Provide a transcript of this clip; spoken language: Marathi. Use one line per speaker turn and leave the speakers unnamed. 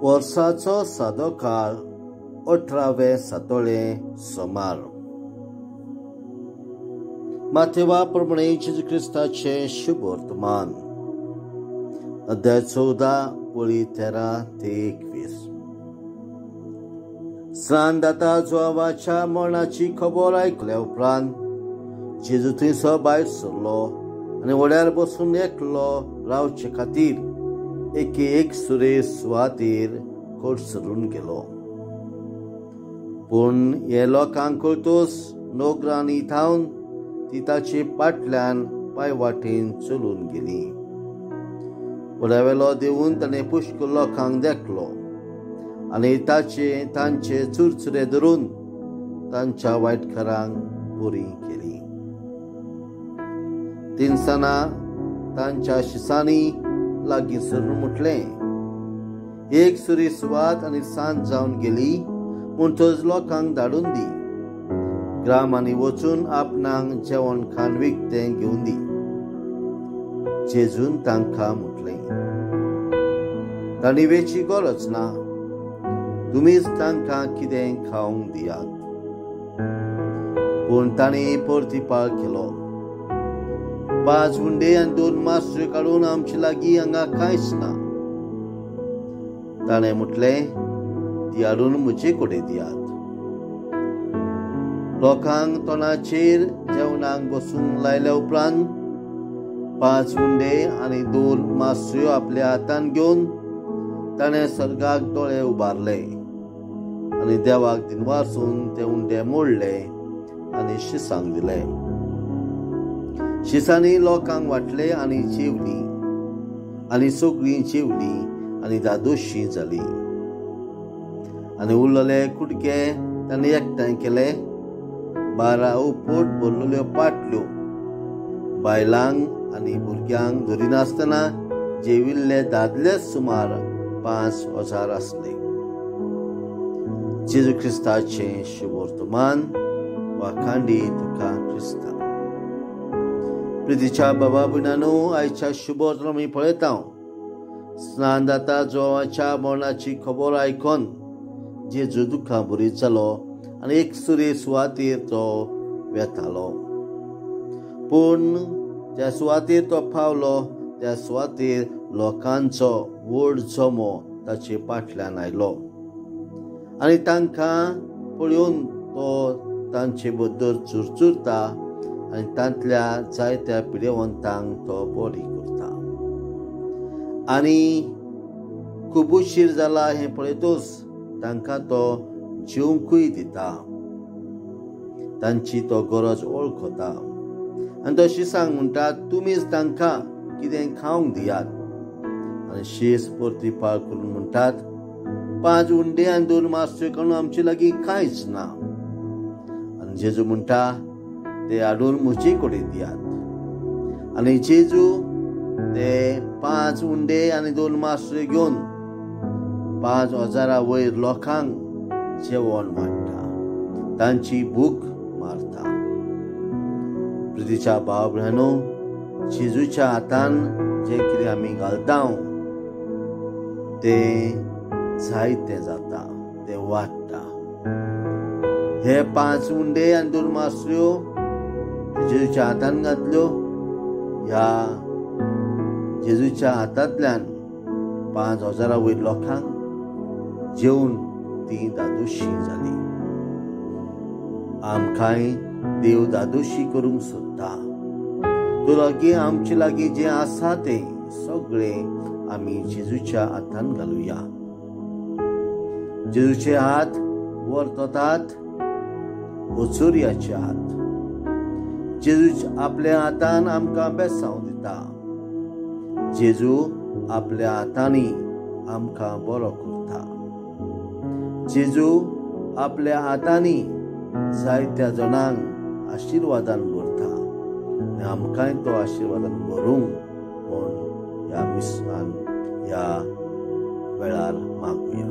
वर्साचो सादो काळ 18वें सातोळें सोमार. माथेवा प्रमाणे जेजू क्रिस्ताचें शुभ वर्तमान. अध्याय 14 वळी 13 ते 21. स्नानदाता जोआवाच्या मरणाची खबर आयकल्या उपरांत जेजू थंयसर भायर सरलो आनी वड्यार बसून एकलो रावचे खातीर एक सुरे सुवातेर कोडसरून गेलो. पूण हे लोकांक कळटूच नोकरांनी थावन ती ताचे फाटल्यान पायवाटेन चलून गेली. वड्यावेलो देवून ताणें पुष्कळ लोकांक देखलो आनी तांचे चुरचुरे धरून तांच्या वायटकारांक बरी केली. तिनसाना तांच्या शिसांनी लागीं सरून म्हटलें, एक सुरी सुवात आनी सांज जावन गेली म्हूण थंयच लोकांक धाडून दी. ग्रामांनी वचून आपणाक जेवण खाण विकतें घेवन दी. जेजून तांकां म्हटलें, तांणी वेची गरज ना, तुमीच तांकां कितें खावंक दियात. पूण तांणी परतीपाळ केलो, 5 हुंडे आनी 2 मासऱ्यो काडून आमचे लागीं हांगा कांयच ना. ताणें म्हटलें, ती हाडून म्हजे कडेन दियात. लोकांक तोंडाचेर जेवणाक बसूंक लायल्या उपरांत 5 हुंडे आनी 2 मासऱ्यो आपल्या हातान घेवन ताणें सर्गाक दोळे उबारले आनी देवाक दिनवासून ते हुंडे मोडले आनी शिसांक दिले. शिसांनी लोकांक वाटले आनी जेवली आनी सगळीं जेवली आनी दादोशी जाली. आनी उरलेले कुडके तांणी एकठांय केले. 12 पोट भरलेल्यो पाटल्यो बायलांक आनी भुरग्यांक धरिनासतना जेविल्ले दादले सुमार 5,000 आसले. जेजू क्रिस्ताचें शुभ वर्तमान. वाखांडी तुका क्रिस्ता. प्रितीच्या बाबा भयणांनो, आयच्या शुभ वर्तमान आमी पळयता. स्नानदाता जोआवाच्या मरणाची खबर आयकून जेजू दुखां बरी जालो आनी एक सुरे सुवातेर तो वेतालो. पूण ज्या सुवातेर तो पावलो त्या सुवातेर लोकांचो व्हड जमो ताचे फाटल्यान आयलो आनी तांकां पळोवन तो तांचे बद्दल चुरचुरता आनी तांतल्या जायत्या पिडेवंतांक तो बरी करता. आनी खूब उशीर जाला हें पळयतूच तांकां तो जेवंकूय दिता. तांची तो गरज वळखता आनी तो शिसांक म्हणटा, तुमीच तांकां कितें खावंक दियात. आनी शीस परतीपाळ करून म्हणटात, 5 हुंडे आनी 2 मासऱ्यो काडून आमचे लागीं कांयच ना. आनी जेजू म्हणटा, ते हाडून म्हजे कडेन दियात. आनी जेजू ते 5 हुंडे आनी 2 मासऱ्यो घेवन 5,000 वयर लोकांक जेवण वाडटा, तांची भूक मारता. प्रितीच्या भाव भयणांनो, जेजूच्या हातान जे कितें आमी घालता तें जायतें जाता, तें वाडटा. हे 5 हुंडे आनी 2 मासऱ्यो जेजूच्या हातान घातल्यो. ह्या जेजूच्या हातांतल्यान 5,000 वयर लोकांक जेवून ती दादोशी जाली. आमकांय देव दादोशी करूंक सोदता. तो लागीं आमचे लागीं जें आसा तें सगळें आमी जेजूच्या हातान घालुया. जेजूचे हात वर्ततात ओचोरयाचे हात. जेजू आपल्या हातान आमकां बेसांव दिता. जेजू आपल्या हातांनी आमकां बरो करता. जेजू आपल्या हातांनी जायत्या जाणांक आशिर्वादान भरता आनी आमकांय तो आशिर्वादान भरूंक म्हूण ह्या मिस्रान ह्या वेळार मागुया.